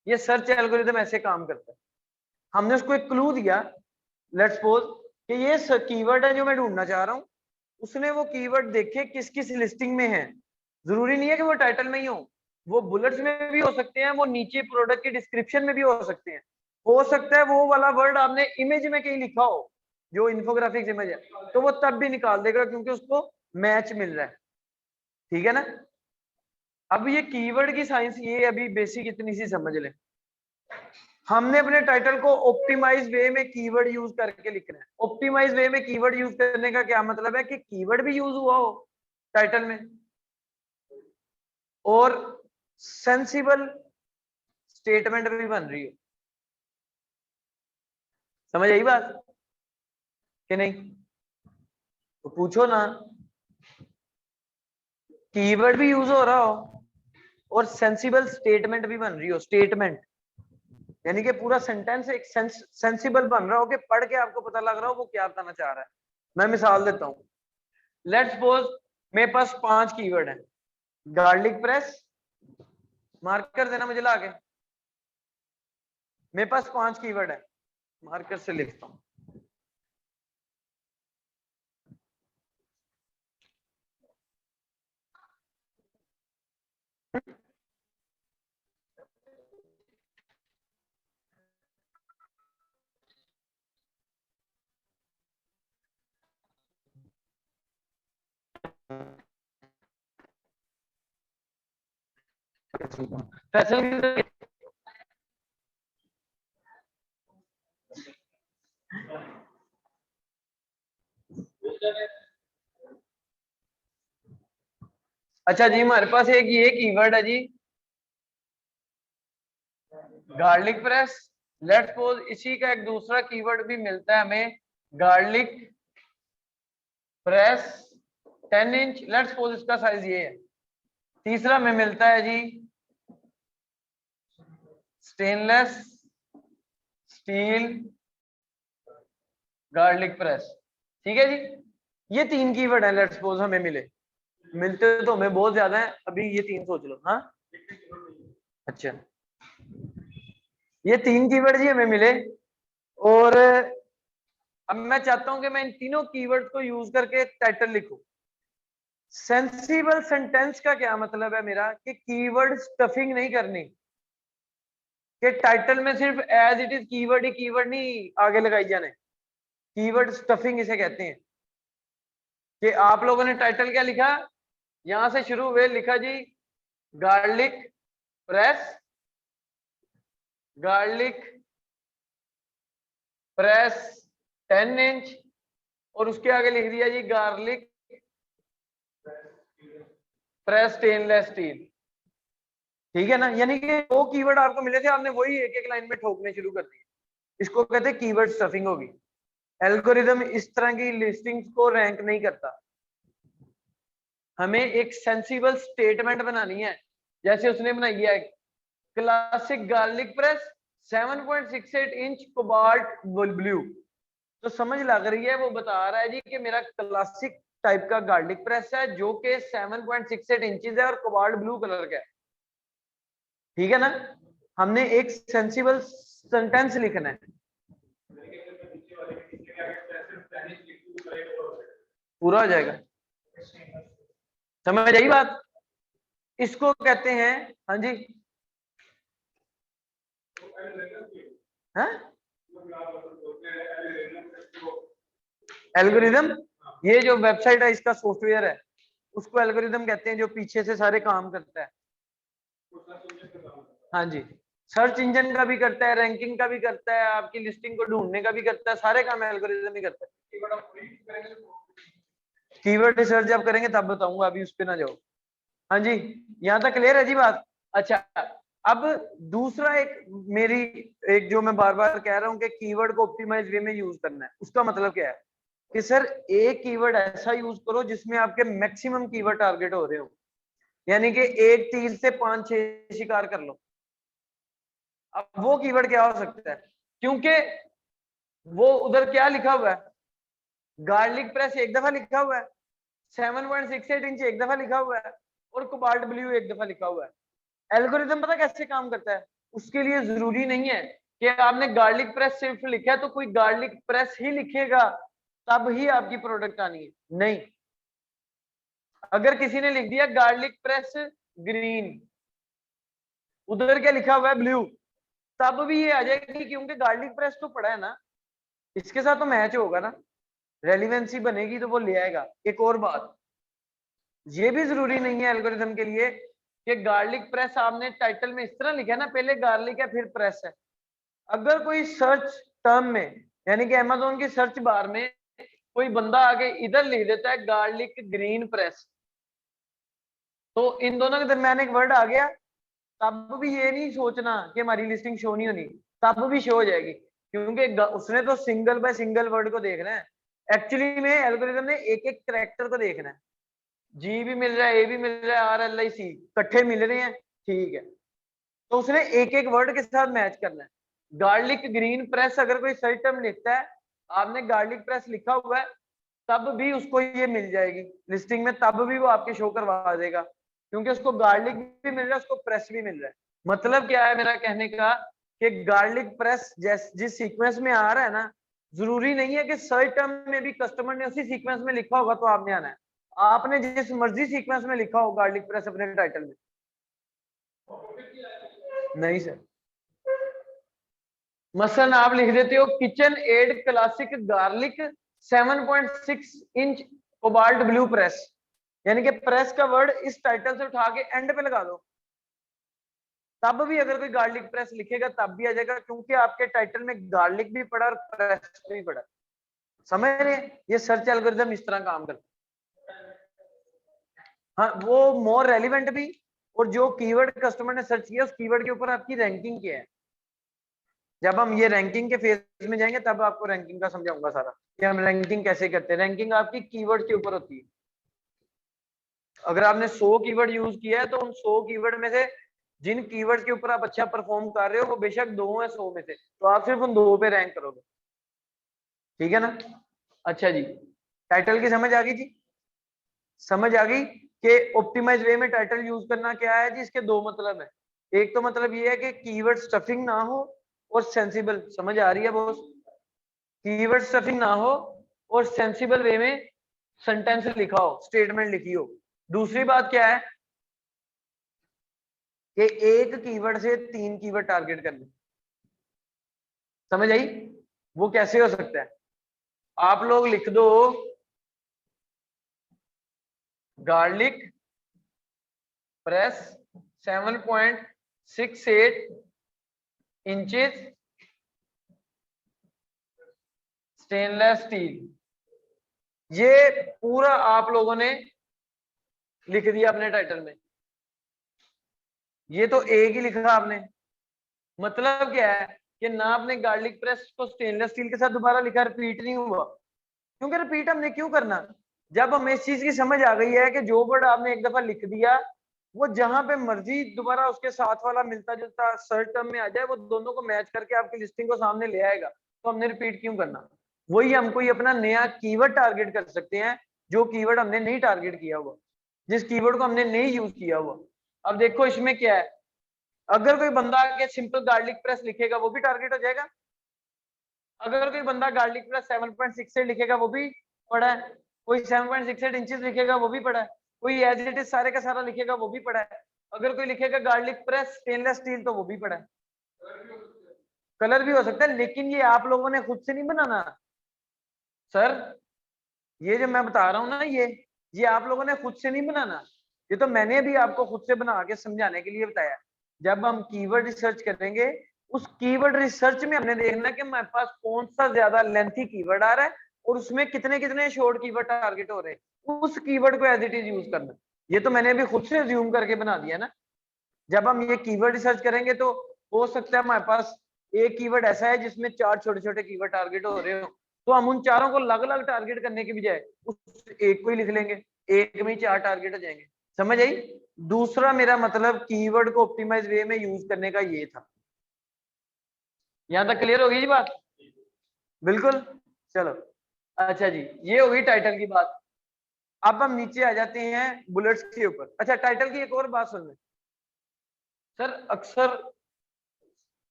ये सर्च एल्गोरिदम ऐसे काम करता है। हमने उसको एक क्लू दिया, लेट्स सपोज कि ये कीवर्ड है जो मैं ढूंढना चाह रहा हूँ। उसने वो कीवर्ड देखे किस किस लिस्टिंग में है। जरूरी नहीं है कि वो टाइटल में ही वो बुलेट्स में भी हो सकते हैं, वो नीचे प्रोडक्ट के डिस्क्रिप्शन में भी हो सकते हैं। हो सकता है वो वाला वर्ड आपने इमेज में कहीं लिखा हो, जो इन्फोग्राफिक्स इमेज है, तो वो तब भी निकाल देगा क्योंकि उसको मैच मिल रहा है। ठीक है ना। अब ये कीवर्ड की साइंस ये अभी बेसिक इतनी सी समझ लें। हमने अपने टाइटल को ऑप्टिमाइज वे में कीवर्ड यूज करके लिखना है। ऑप्टिमाइज वे में कीवर्ड यूज करने का क्या मतलब है कि कीवर्ड भी यूज हुआ हो टाइटल में, और सेंसिबल स्टेटमेंट भी बन रही है। समझ आई बात कि नहीं? तो पूछो ना। कीवर्ड भी यूज हो रहा हो और सेंसिबल स्टेटमेंट भी बन रही हो। स्टेटमेंट यानी कि पूरा सेंटेंस एक सेंसिबल बन रहा हो, कि पढ़ के आपको पता लग रहा हो वो क्या बताना चाह रहा है। मैं मिसाल देता हूं, लेट्स सपोज मेरे पास 5 कीवर्ड है। गार्लिक प्रेस, मार्क कर देना मुझे लाके। मेरे पास 5 कीवर्ड है, मार्कर से लिखता हूं। फैसल, अच्छा जी, हमारे पास एक ये कीवर्ड है जी, गार्लिक प्रेस, लेट्स सपोज इसी का एक दूसरा कीवर्ड भी मिलता है हमें, garlic press 10 inch. Let's suppose इसका साइज ये है। तीसरा में मिलता है जी स्टेनलेस स्टील गार्लिक प्रेस। ठीक है जी, ये 3 कीवर्ड है लेट्स सपोज हमें मिलते तो हमें बहुत ज्यादा है, अभी ये 3 सोच लो। हाँ अच्छा, ये 3 कीवर्ड जी हमें मिले, और अब मैं चाहता हूं कि मैं इन तीनों कीवर्ड को यूज करके टाइटल लिखूं। सेंसिबल सेंटेंस का क्या मतलब है मेरा, कि कीवर्ड स्टफिंग नहीं करनी, कि टाइटल में सिर्फ एज इट इज कीवर्ड ही कीवर्ड नहीं आगे लगाई जाने। कीवर्ड स्टफिंग इसे कहते हैं। कि आप लोगों ने टाइटल क्या लिखा, यहां से शुरू हुए, लिखा जी garlic press, garlic press 10 inch, और उसके आगे लिख दिया जी गार्लिक प्रेस स्टेनलेस स्टील। ठीक है ना, यानी कि 2 कीवर्ड आपको मिले थे, आपने वही एक एक लाइन में ठोकने शुरू कर दिए। इसको कहते हैं कीवर्ड स्टफिंग होगी। एल्गोरिदम इस तरह की लिस्टिंग्स को रैंक नहीं करता। हमें एक सेंसिबल स्टेटमेंट बनानी है, जैसे उसने बनाई है classic garlic press 7.68 inch cobalt blue. तो समझ लग रही है, वो बता रहा है जी कि मेरा क्लासिक टाइप का गार्लिक प्रेस है जो कि 7.68 इंचेस है और कोबाल्ट ब्लू कलर का है। ठीक है ना, हमने एक सेंसिबल सेंटेंस लिखना है, पूरा हो जाएगा। समझ आई बात, इसको कहते हैं। हाँ जी, हाँ एल्गोरिदम, ये जो वेबसाइट है इसका सॉफ्टवेयर है, उसको एल्गोरिदम कहते हैं, जो पीछे से सारे काम करता है। हाँ जी, सर्च इंजन का भी करता है, रैंकिंग का भी करता है, आपकी लिस्टिंग को ढूंढने का भी करता है, सारे काम एल्गोरिदम ही करता है। कीवर्ड रिसर्च जब करेंगे तब बताऊंगा, अभी उस पे ना जाओ। हाँ जी, यहाँ तक क्लियर है जी बात। अच्छा, अब दूसरा एक मेरी, एक जो मैं बार बार कह रहा हूँ कि कीवर्ड को ऑप्टिमाइज वे में यूज करना है, उसका मतलब क्या है कि सर एक कीवर्ड ऐसा यूज करो जिसमें आपके मैक्सिमम कीवर्ड टारगेट हो रहे हो, यानी कि एक तीर से 5-6 शिकार कर लो। अब वो कीवर्ड क्या हो सकता है, क्योंकि वो उधर क्या लिखा हुआ है, गार्लिक प्रेस एक दफा लिखा हुआ है, 7.68 इंच एक दफा लिखा हुआ है, और कोबाल्ट ब्लू एक दफा लिखा हुआ है। एल्गोरिदम पता कैसे काम करता है, उसके लिए जरूरी नहीं है कि आपने गार्लिक प्रेस सिर्फ लिखा है तो कोई गार्लिक प्रेस ही लिखेगा तब ही आपकी प्रोडक्ट आनी है, नहीं। अगर किसी ने लिख दिया गार्लिक प्रेस ग्रीन, उधर क्या लिखा हुआ है ब्लू, तब भी ये आ जाएगी, क्योंकि गार्लिक प्रेस तो पड़ा है ना, इसके साथ तो मैच होगा ना, रेलिवेंसी बनेगी तो वो ले आएगा। एक और बात, ये भी जरूरी नहीं है एल्गोरिथम के लिए कि गार्लिक प्रेस आपने टाइटल में इस तरह लिखा है ना, पहले गार्लिक है फिर प्रेस है। अगर कोई सर्च टर्म में, यानी कि अमेज़न की सर्च बार में कोई बंदा आके इधर लिख देता है गार्लिक ग्रीन प्रेस, तो इन दोनों के दरमियान एक वर्ड आ गया, तब भी ये नहीं सोचना कि हमारी लिस्टिंग शो नहीं होनी, तब भी शो हो जाएगी, क्योंकि उसने तो सिंगल बाय सिंगल वर्ड को देखना है। एक्चुअली में एल्गोरिथम ने एक एक कैरेक्टर को देखना है, जी भी मिल रहा है, ए भी मिल रहा है, आर एल आई सी इकट्ठे मिल रहे हैं, ठीक है, तो उसने एक एक वर्ड के साथ मैच करना है। गार्लिक ग्रीन प्रेस अगर कोई सही टर्म लिखता है, आपने गार्लिक प्रेस लिखा हुआ है, तब भी उसको ये मिल जाएगी लिस्टिंग में, तब भी वो आपके शो करवा देगा, क्योंकि उसको गार्लिक भी मिल रहा है, उसको प्रेस भी मिल रहा है। मतलब क्या है मेरा कहने का, कि गार्लिक प्रेस जिस सीक्वेंस में आ रहा है ना, जरूरी नहीं है कि सर्च टर्म में भी कस्टमर ने उसी सीक्वेंस में लिखा होगा तो आपने आना है। आपने जिस मर्जी सीक्वेंस में लिखा हो गार्लिक प्रेस अपने टाइटल में, नहीं सर। मसलन आप लिख देते हो KitchenAid classic garlic 7.6 inch cobalt blue press, यानी कि प्रेस का वर्ड इस टाइटल से उठा के एंड पे लगा दो, तब भी अगर कोई गार्लिक प्रेस लिखेगा तब भी आ जाएगा, क्योंकि आपके टाइटल में गार्लिक भी पड़ा और प्रेस भी पड़ा। समझ रहे हैं, ये सर्च एल्गोरिथम इस तरह काम करता है। हाँ, वो मोर रेलिवेंट भी, और जो कीवर्ड कस्टमर ने सर्च किया उस कीवर्ड के ऊपर आपकी रैंकिंग क्या है। जब हम ये रैंकिंग के फेज में जाएंगे तब आपको रैंकिंग का समझाऊंगा सारा कि हम रैंकिंग कैसे करते हैं। रैंकिंग आपकी कीवर्ड के ऊपर होती है। अगर आपने 100 कीवर्ड यूज किया है तो उन 100 कीवर्ड में से जिन कीवर्ड के ऊपर आप अच्छा परफॉर्म कर रहे हो वो बेशक 2 है 100 में से, तो आप सिर्फ उन 2 पे रैंक करोगे। ठीक है ना? अच्छा जी, टाइटल की समझ आ गई जी? समझ आ गई कि ऑप्टिमाइज वे में टाइटल यूज करना क्या है जी? इसके 2 मतलब है। एक तो मतलब ये है कि कीवर्ड स्टफिंग ना हो और सेंसिबल, समझ आ रही है बॉस? कीवर्ड स्टफिंग ना हो और सेंसिबल वे में सेंटेंस लिखा हो, स्टेटमेंट लिखी हो। दूसरी बात क्या है कि एक कीवर्ड से 3 कीवर्ड टारगेट करने। समझ आई? वो कैसे हो सकता है? आप लोग लिख दो garlic press 7.68 inches stainless steel. ये पूरा आप लोगों ने लिख दिया अपने टाइटल में। ये तो एक ही लिखा आपने। मतलब क्या है कि ना आपने गार्लिक प्रेस को स्टेनलेस स्टील के साथ दोबारा लिखा, रिपीट नहीं हुआ। क्योंकि रिपीट हमने क्यों करना? जब हमें इस चीज की समझ आ गई है कि जो वर्ड आपने एक दफा लिख दिया वो जहां पे मर्जी दोबारा उसके साथ वाला मिलता जुलता सर्च टर्म में आ जाए, वो दोनों को मैच करके आपकी लिस्टिंग को सामने ले आएगा, तो हमने रिपीट क्यों करना? वही हम कोई अपना नया कीवर्ड टारगेट कर सकते हैं, जो कीवर्ड हमने नहीं टारगेट किया हुआ, जिस कीवर्ड को हमने नहीं यूज किया हुआ। अब देखो इसमें क्या है, अगर कोई बंदा आके सिंपल गार्लिक प्रेस लिखेगा वो भी टारगेट हो जाएगा। अगर कोई बंदा गार्लिक प्रेस 7.68 लिखेगा वो भी पड़ा है। कोई 7.68 इंचेस लिखेगा वो भी पड़ा है। कोई एज इट इज सारे का सारा लिखेगा वो भी पड़ा है। अगर कोई लिखेगा गार्लिक प्रेस स्टेनलेस स्टील तो वो भी पड़ा है। कलर भी हो सकता है, लेकिन ये आप लोगों ने खुद से नहीं बनाना सर। ये जो मैं बता रहा हूँ ना, ये आप लोगों ने खुद से नहीं बनाना। ये तो मैंने भी आपको खुद से बना के समझाने के लिए बताया। जब हम कीवर्ड रिसर्च करेंगे, उस कीवर्ड रिसर्च में हमने देखना कि हमारे पास कौन सा ज्यादा लेंथी कीवर्ड आ रहा है और उसमें कितने कितने शॉर्ट कीवर्ड टारगेट हो रहे हैं, उस कीवर्ड को एज इट इज यूज करना। ये तो मैंने अभी खुद से ज्यूम करके बना दिया ना। जब हम ये कीवर्ड रिसर्च करेंगे तो हो सकता है हमारे पास एक कीवर्ड ऐसा है जिसमें 4 छोटे छोटे कीवर्ड टारगेट हो रहे हो, तो हम उन चारों को अलग अलग टारगेट करने के बजाय उस एक को ही लिख लेंगे, एक में ही 4 टारगेट हो जाएंगे। समझ आई? दूसरा मेरा मतलब कीवर्ड को ऑप्टिमाइज वे में यूज करने का ये था। यहां तक क्लियर होगी जी बात? बिल्कुल। चलो अच्छा जी, ये होगी टाइटल की बात। अब हम नीचे आ जाते हैं बुलेट्स के ऊपर। अच्छा, टाइटल की एक और बात सुन सर, अक्सर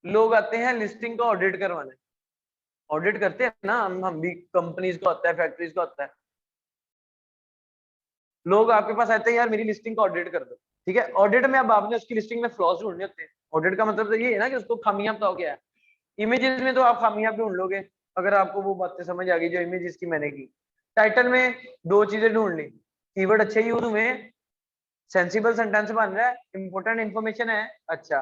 लोग आते हैं लिस्टिंग का ऑडिट करवाने। ऑडिट करते हैं ना हम भी, कंपनीज को आता है, फैक्ट्रीज को आता है। लोग आपके पास आते हैं, यार मेरी लिस्टिंग का ऑडिट कर दो। ठीक है, ऑडिट में अब आपने उसकी लिस्टिंग में फ्लॉज ढूंढने होते हैं। ऑडिट का मतलब तो ये है ना कि उसको खामियां बताओ क्या है। इमेजेस में तो आप खामियां ढूंढ लोगे, अगर आपको वो बातें समझ आ गई जो इमेजेस की मैंने की। टाइटल में 2 चीजें ढूंढ ली, कीवर्ड अच्छे यूज हुए, सेंसिबल सेंटेंस बन रहा है, इंपॉर्टेंट इन्फॉर्मेशन है। अच्छा,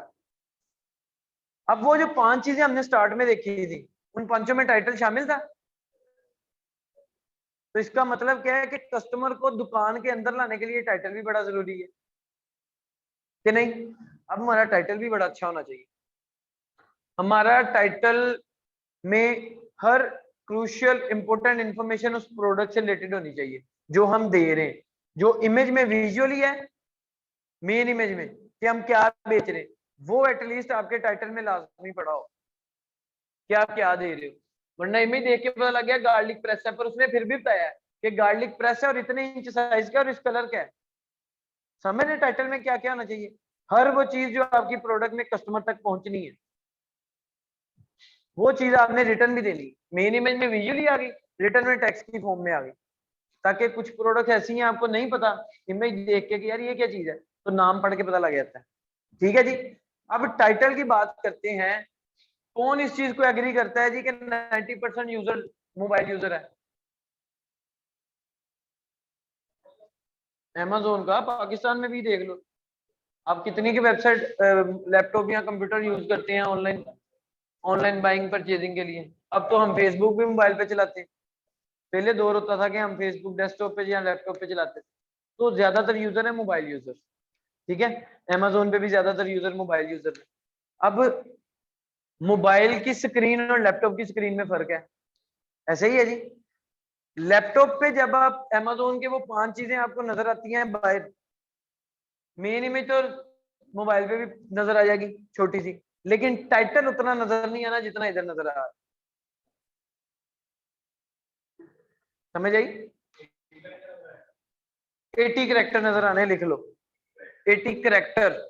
अब वो जो 5 चीजें हमने स्टार्ट में देखी थी, उन 5 में टाइटल शामिल था। तो इसका मतलब क्या है कि कस्टमर को दुकान के अंदर लाने के लिए टाइटल भी बड़ा जरूरी है कि नहीं? अब हमारा टाइटल भी बड़ा अच्छा होना चाहिए। हमारा टाइटल में हर क्रूशियल इंपॉर्टेंट इंफॉर्मेशन उस प्रोडक्ट से रिलेटेड होनी चाहिए जो हम दे रहे हैं। जो इमेज में विजुअली है, मेन इमेज में कि हम क्या बेच रहे हैं, वो एटलीस्ट आपके टाइटल में लाजमी पड़ा हो कि आप क्या दे रहे हो। वरना इमेज देख के पता लग गया गार्लिक प्रेस है, पर उसने फिर भी बताया है कि गार्लिक प्रेस है और इतने इंच साइज का और इस कलर का है। समझ रहे टाइटल में क्या क्या होना चाहिए? हर वो चीज जो आपकी प्रोडक्ट में कस्टमर तक पहुंचनी है, वो चीज आपने रिटर्न भी देनी। मेन इमेज में विजुअली आ गई, रिटर्न में टेक्स्ट की फॉर्म में आ गई। ताकि कुछ प्रोडक्ट ऐसी हैं आपको नहीं पता, इमेज देख के कि यार ये क्या चीज है, तो नाम पढ़ के पता लग जाता है। ठीक है जी। अब टाइटल की बात करते हैं। कौन इस चीज को एग्री करता है जी कि 90% यूजर मोबाइल यूजर है? अमेजोन का पाकिस्तान में भी देख लो, आप कितनी की वेबसाइट लैपटॉप या कंप्यूटर यूज करते हैं ऑनलाइन, ऑनलाइन बाइंग परचेजिंग के लिए। अब तो हम फेसबुक भी मोबाइल पे चलाते हैं। पहले दौर होता था कि हम फेसबुक डेस्कटॉप पे या लैपटॉप पे चलाते थे। तो ज्यादातर यूजर है मोबाइल यूजर। ठीक है, अमेजोन पे भी ज्यादातर यूजर मोबाइल यूजर है। अब मोबाइल की स्क्रीन और लैपटॉप की स्क्रीन में फर्क है, ऐसे ही है जी। लैपटॉप पे जब आप Amazon के वो 5 चीजें आपको नजर आती हैं बाहर, मेन इमेज तो मोबाइल पे भी नजर आ जाएगी छोटी सी, लेकिन टाइटल उतना नजर नहीं आना जितना इधर नजर आ रहा है। समझ आई? 80 करेक्टर नजर आने, लिख लो 80 करेक्टर,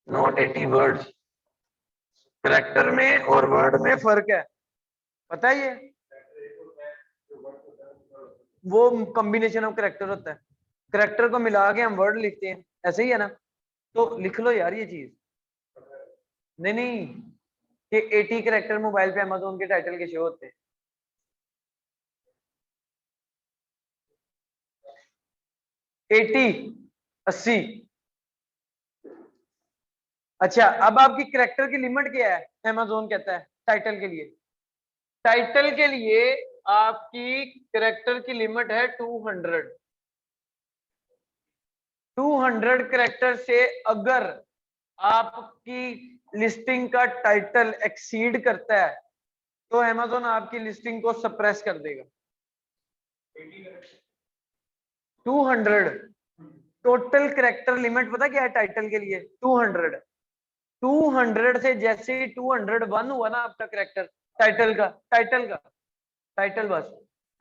नॉट 80 वर्ड्स। करेक्टर में और वर्ड में फर्क है, पता है ये? वो कॉम्बिनेशन ऑफ करेक्टर होता है, करेक्टर को मिला के हम वर्ड लिखते हैं, ऐसे ही है ना? तो लिख लो यार ये चीज। नहीं नहीं, कि 80 करेक्टर मोबाइल पे Amazon के टाइटल के शो होते हैं। 80, 80। अच्छा, अब आपकी करेक्टर की लिमिट क्या है? Amazon कहता है टाइटल के लिए, टाइटल के लिए आपकी करेक्टर की लिमिट है 200। 200 करेक्टर से अगर आपकी लिस्टिंग का टाइटल एक्सीड करता है तो Amazon आपकी लिस्टिंग को सप्रेस कर देगा। 200 टोटल करेक्टर लिमिट पता क्या है टाइटल के लिए? 200। 200 से जैसे ही 201 हुआ ना आपका करेक्टर टाइटल का, टाइटल बस,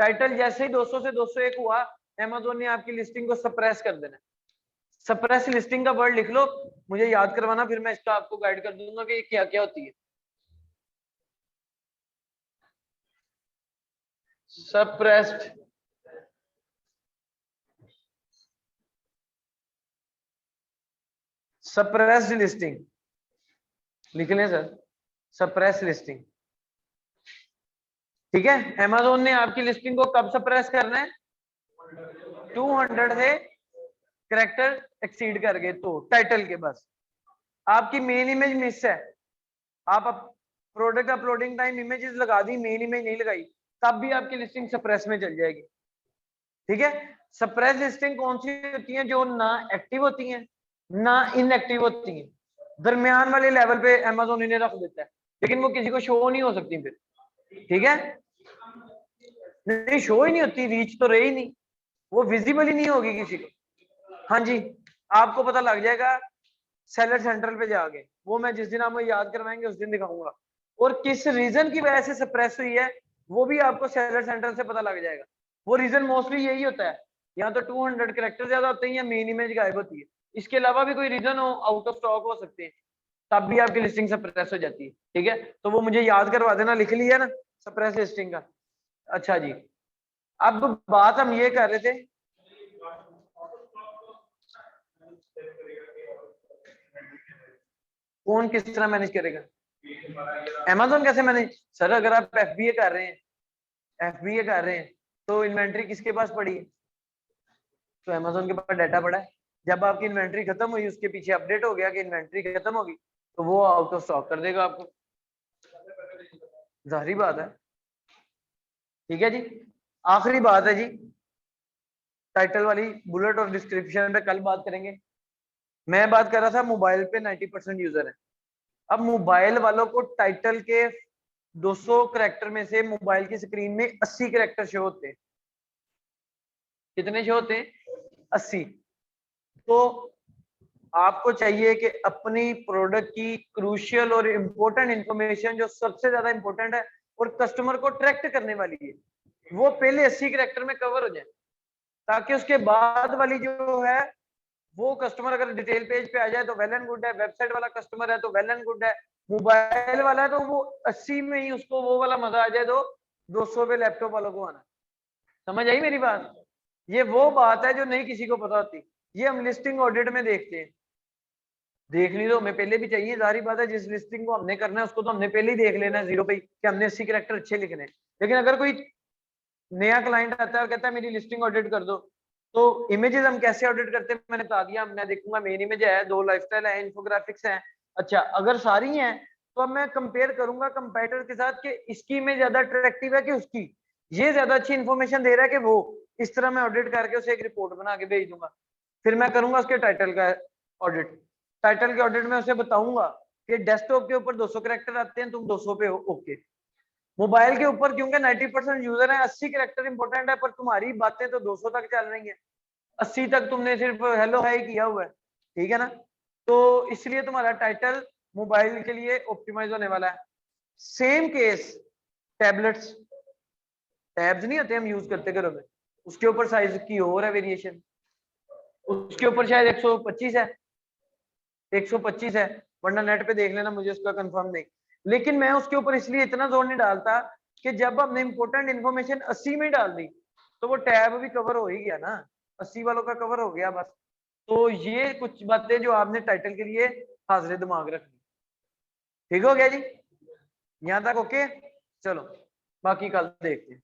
टाइटल जैसे ही 200 से 201 हुआ, Amazon ने आपकी लिस्टिंग को सप्रेस कर देना। सप्रेस लिस्टिंग का वर्ड लिख लो, मुझे याद करवाना, फिर मैं इसका आपको गाइड कर दूंगा कि ये क्या क्या होती है। सप्रेस्ड, सप्रेस्ड लिस्टिंग लिख लें सर, सप्रेस लिस्टिंग। ठीक है, Amazon ने आपकी लिस्टिंग को कब सप्रेस करना है? 200 से करेक्टर एक्सीड कर गए तो टाइटल के, बस आपकी मेन इमेज मिस है, आप प्रोडक्ट अपलोडिंग टाइम इमेजेस लगा दी, मेन इमेज नहीं लगाई, तब भी आपकी लिस्टिंग सप्रेस में चल जाएगी। ठीक है, सप्रेस लिस्टिंग कौन सी होती है? जो ना एक्टिव होती हैं ना इनएक्टिव होती हैं, दरमियान वाले लेवल पे Amazon इन्हें रख देता है, लेकिन वो किसी को शो नहीं हो सकती फिर। ठीक है, नहीं शो ही नहीं होती, रीच तो रही नहीं, वो विजिबल ही नहीं होगी किसी को। हाँ जी, आपको पता लग जाएगा सेलर सेंट्रल पे जाके, वो मैं जिस दिन आपको याद करवाएंगे उस दिन दिखाऊंगा, और किस रीजन की वजह से सप्रेस हुई है वो भी आपको सेलर सेंट्रल से पता लग जाएगा। वो रीजन मोस्टली यही होता है, यहाँ तो 200 करेक्टर ज्यादा होते हैं या मेन इमेज गायब होती है, इसके अलावा भी कोई रीजन हो, आउट ऑफ स्टॉक हो सकते हैं, तब भी आपकी लिस्टिंग सप्रेस हो जाती है। ठीक है, तो वो मुझे याद करवा देना, लिख लिया ना सप्रेस लिस्टिंग का। अच्छा जी, अब बात हम ये कर रहे थे, कौन किस तरह मैनेज करेगा? Amazon कैसे मैनेज? सर अगर आप FBA कर रहे हैं, FBA कर रहे हैं तो इन्वेंट्री किसके पास पड़ी है? तो Amazon के पास डाटा पड़ा है। जब आपकी इन्वेंट्री खत्म हुई, उसके पीछे अपडेट हो गया कि इन्वेंट्री खत्म होगी, तो वो आउट ऑफ स्टॉक कर देगा आपको, जाहिर बात है। ठीक है जी, आखिरी बात है जी, टाइटल वाली बुलेट और डिस्क्रिप्शन पे कल बात करेंगे। मैं बात कर रहा था मोबाइल पे 90% यूजर है, अब मोबाइल वालों को टाइटल के 200 करेक्टर में से मोबाइल की स्क्रीन में 80 करेक्टर शो होते हैं। कितने शो होते हैं? 80। तो आपको चाहिए कि अपनी प्रोडक्ट की क्रूशियल और इंपॉर्टेंट इंफॉर्मेशन जो सबसे ज्यादा इंपॉर्टेंट है और कस्टमर को अट्रैक्ट करने वाली है, वो पहले 80 करेक्टर में कवर हो जाए, ताकि उसके बाद वाली जो है वो कस्टमर अगर डिटेल पेज पे आ जाए तो वेल एंड गुड है, वेबसाइट वाला कस्टमर है तो वेल एंड गुड है, मोबाइल वाला है तो वो 80 में ही उसको वो वाला मजा आ जाए तो 200 पे लैपटॉप वालों को आना। समझ आई मेरी बात? ये वो बात है जो नहीं किसी को पता होती, ये हम लिस्टिंग ऑडिट में देखते हैं। देखनी तो हमें पहले भी चाहिए, जारी बात है, जिस लिस्टिंग को हमने करना है उसको तो हमने पहले ही देख लेना है जीरो पे कि हमने 80 कैरेक्टर अच्छे लिखने हैं। लेकिन अगर कोई नया क्लाइंट आता है और कहता है मेरी लिस्टिंग ऑडिट कर दो, तो इमेजेस हम कैसे ऑडिट करते हैं मैंने बता दिया। मैं देखूंगा मेन इमेज है, 2 लाइफस्टाइल है, इन्फोग्राफिक्स है। अच्छा, अगर सारी हैं तो अब मैं कंपेयर करूंगा कंपेटिटर के साथ कि इसकी इमेज ज्यादा अट्रैक्टिव है कि उसकी, ये ज्यादा अच्छी इन्फॉर्मेशन दे रहा है कि वो, इस तरह मैं ऑडिट करके उसे एक रिपोर्ट बना के भेज दूंगा। फिर मैं करूंगा उसके टाइटल का ऑडिट, टाइटल के ऑडिट में उसे बताऊंगा कि डेस्कटॉप के ऊपर 200 कैरेक्टर आते हैं, तुम 200 पे हो, ओके। मोबाइल के ऊपर क्योंकि 90% यूजर है, 80 कैरेक्टर इंपॉर्टेंट है, पर तुम्हारी बातें तो 200 तक चल रही हैं, 80 तक तुमने सिर्फ हेलो हाय किया हुआ है, ठीक है ना। तो इसलिए तुम्हारा टाइटल मोबाइल के लिए ऑप्टिमाइज होने वाला है। सेम केस टैबलेट्स, टैब्स नहीं होते हम यूज करते घरों में, उसके ऊपर साइज की और है वेरिएशन, उसके ऊपर शायद 125 है, 125 है, वरना नेट पे देख लेना, मुझे उसका कंफर्म नहीं। लेकिन मैं उसके ऊपर इसलिए इतना जोर नहीं डालता कि जब हमने इंपॉर्टेंट इन्फॉर्मेशन 80 में डाल दी तो वो टैब भी कवर हो ही गया ना, 80 वालों का कवर हो गया बस। तो ये कुछ बातें जो आपने टाइटल के लिए हाजिर दिमाग रखनी। ठीक हो गया जी, यहाँ तक ओके। चलो बाकी कल देखते हैं।